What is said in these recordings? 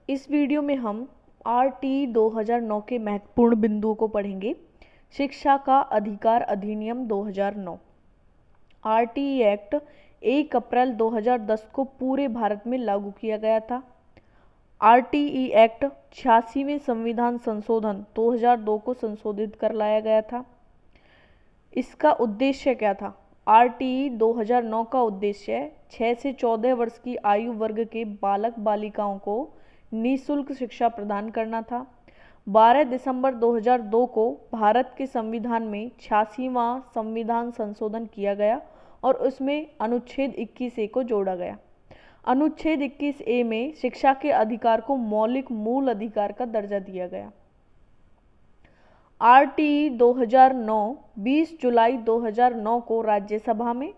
इस वीडियो में हम आरटी 2009 के महत्वपूर्ण बिंदुओं को पढ़ेंगे। शिक्षा का अधिकार अधिनियम 2009। आरटीई एक्ट 1 अप्रैल 2010 को पूरे भारत में लागू किया गया था। आरटीई एक्ट 86वें संविधान संशोधन 2002 को संशोधित कर लाया गया था। इसका उद्देश्य क्या था? आरटीई 2009 का उद्देश्य 6 से 14 वर्ष की आयु वर्ग के बालक बालिकाओं को निःशुल्क शिक्षा प्रदान करना था। 12 दिसंबर 2002 को भारत के संविधान में 86वां संविधान संशोधन किया गया और उसमें अनुच्छेद 21A को जोड़ा गया। अनुच्छेद 21A में शिक्षा के अधिकार को मौलिक मूल अधिकार का दर्जा दिया गया। आरटीई 2009 20 जुलाई 2009 को राज्यसभा में,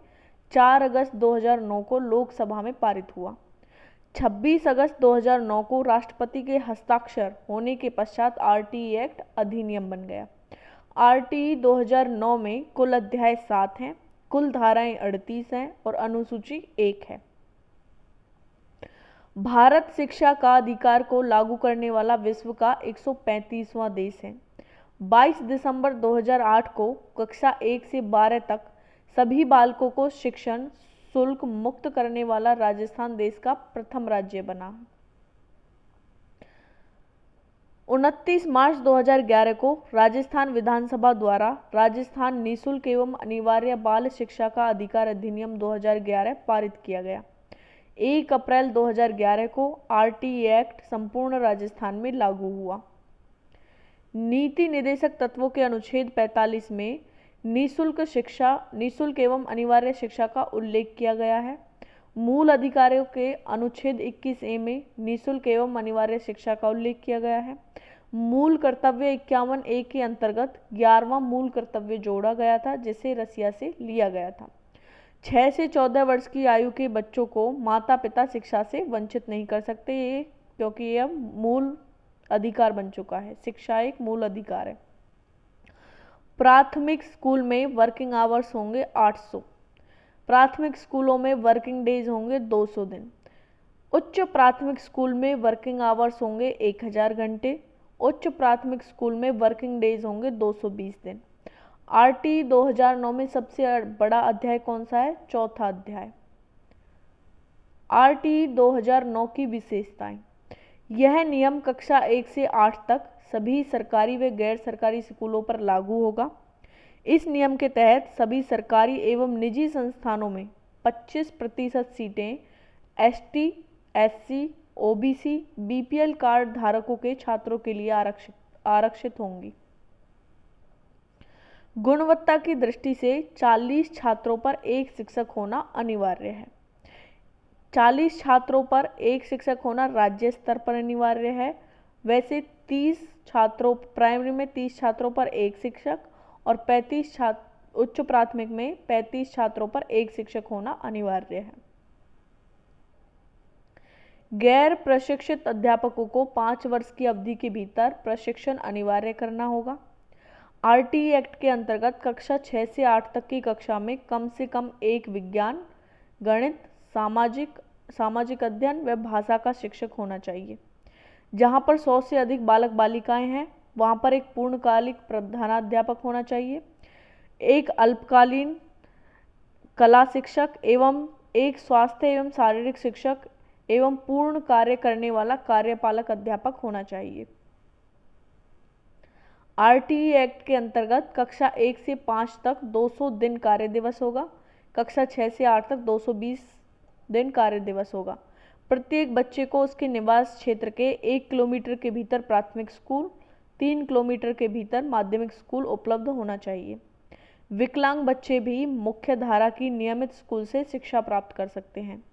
4 अगस्त 2009 को लोकसभा में पारित हुआ। 26 अगस्त 2009 को राष्ट्रपति के हस्ताक्षर होने के पश्चात आरटीई एक्ट अधिनियम बन गया। आरटीई 2009 में कुल अध्याय 7 हैं, कुल धाराएं 38 हैं और अनुसूची 1 है। भारत शिक्षा का अधिकार को लागू करने वाला विश्व का 135वां देश है। 22 दिसंबर 2008 को कक्षा 1 से 12 तक सभी बालकों को शिक्षण शुल्क मुक्त करने वाला राजस्थान देश का प्रथम राज्य बना। 29 मार्च 2011 को राजस्थान विधानसभा द्वारा राजस्थान निःशुल्क एवं अनिवार्य बाल शिक्षा का अधिकार अधिनियम 2011 पारित किया गया। 1 अप्रैल 2011 को आरटीई एक्ट संपूर्ण राजस्थान में लागू हुआ। नीति निर्देशक तत्वों के अनुच्छेद 45 में निःशुल्क एवं अनिवार्य शिक्षा का उल्लेख किया गया है। मूल अधिकारों के अनुच्छेद 21A में निःशुल्क एवं अनिवार्य शिक्षा का उल्लेख किया गया है। मूल कर्तव्य 51A के अंतर्गत 11वां मूल कर्तव्य जोड़ा गया था, जिसे रसिया से लिया गया था। 6 से 14 वर्ष की आयु के बच्चों को माता पिता शिक्षा से वंचित नहीं कर सकते, क्योंकि यह मूल अधिकार बन चुका है। शिक्षा एक मूल अधिकार है। प्राथमिक स्कूल में वर्किंग आवर्स होंगे 800। प्राथमिक स्कूलों में वर्किंग डेज होंगे 200 दिन। उच्च प्राथमिक स्कूल में वर्किंग आवर्स होंगे 1000 घंटे। उच्च प्राथमिक स्कूल में वर्किंग डेज होंगे 220 दिन। आरटीई 2009 में सबसे बड़ा अध्याय कौन सा है? चौथा अध्याय। आरटीई 2009 की विशेषताएं। यह नियम कक्षा 1 से 8 तक सभी सरकारी व गैर सरकारी स्कूलों पर लागू होगा। इस नियम के तहत सभी सरकारी एवं निजी संस्थानों में 25% सीटें ST, SC, OBC, BPL card धारकों के छात्रों के लिए आरक्षित होंगी। गुणवत्ता की दृष्टि से 40 छात्रों पर एक शिक्षक होना अनिवार्य है। 40 छात्रों पर एक शिक्षक होना राज्य स्तर पर अनिवार्य है। वैसे 30 छात्रों प्राइमरी में 30 छात्रों पर एक शिक्षक और 35 छात्र उच्च प्राथमिक में 35 छात्रों पर एक शिक्षक होना अनिवार्य है। गैर प्रशिक्षित अध्यापकों को 5 वर्ष की अवधि के भीतर प्रशिक्षण अनिवार्य करना होगा। आरटीई एक्ट के अंतर्गत कक्षा 6 से 8 तक की कक्षा में कम से कम एक विज्ञान, गणित, सामाजिक अध्ययन व भाषा का शिक्षक होना चाहिए। जहां पर 100 से अधिक बालक बालिकाएं हैं, वहां पर एक पूर्णकालिक प्रधानाध्यापक होना चाहिए, एक अल्पकालीन कला शिक्षक एवं एक स्वास्थ्य एवं शारीरिक शिक्षक एवं पूर्ण कार्य करने वाला कार्यपालक अध्यापक होना चाहिए। आरटीई एक्ट के अंतर्गत कक्षा 1 से 5 तक 200 दिन कार्य दिवस होगा। कक्षा 6 से 8 तक 220 दिन कार्य दिवस होगा। प्रत्येक बच्चे को उसके निवास क्षेत्र के 1 किलोमीटर के भीतर प्राथमिक स्कूल, 3 किलोमीटर के भीतर माध्यमिक स्कूल उपलब्ध होना चाहिए। विकलांग बच्चे भी मुख्य धारा की नियमित स्कूल से शिक्षा प्राप्त कर सकते हैं।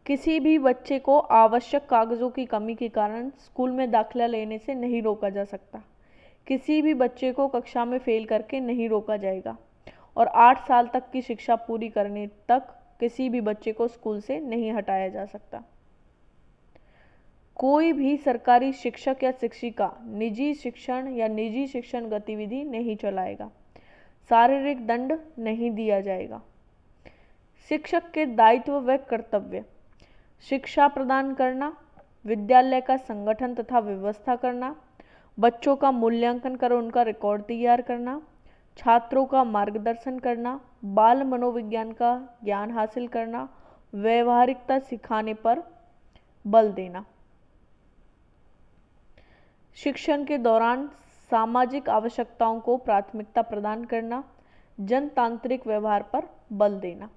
किसी भी बच्चे को आवश्यक कागजों की कमी के कारण स्कूल में दाखिला लेने से नहीं रोका जा सकता। किसी भी बच्चे को कक्षा में फेल करके नहीं रोका जाएगा और 8 साल तक की शिक्षा पूरी करने तक किसी भी बच्चे को स्कूल से नहीं हटाया जा सकता। कोई भी सरकारी शिक्षक या शिक्षिका निजी शिक्षण या निजी शिक्षण गतिविधि नहीं चलाएगा। शारीरिक दंड नहीं दिया जाएगा। शिक्षक के दायित्व व कर्तव्य। शिक्षा प्रदान करना, विद्यालय का संगठन तथा व्यवस्था करना, बच्चों का मूल्यांकन कर उनका रिकॉर्ड तैयार करना, छात्रों का मार्गदर्शन करना, बाल मनोविज्ञान का ज्ञान हासिल करना, व्यवहारिकता सिखाने पर बल देना। शिक्षण के दौरान सामाजिक आवश्यकताओं को प्राथमिकता प्रदान करना, जनतांत्रिक व्यवहार पर बल देना।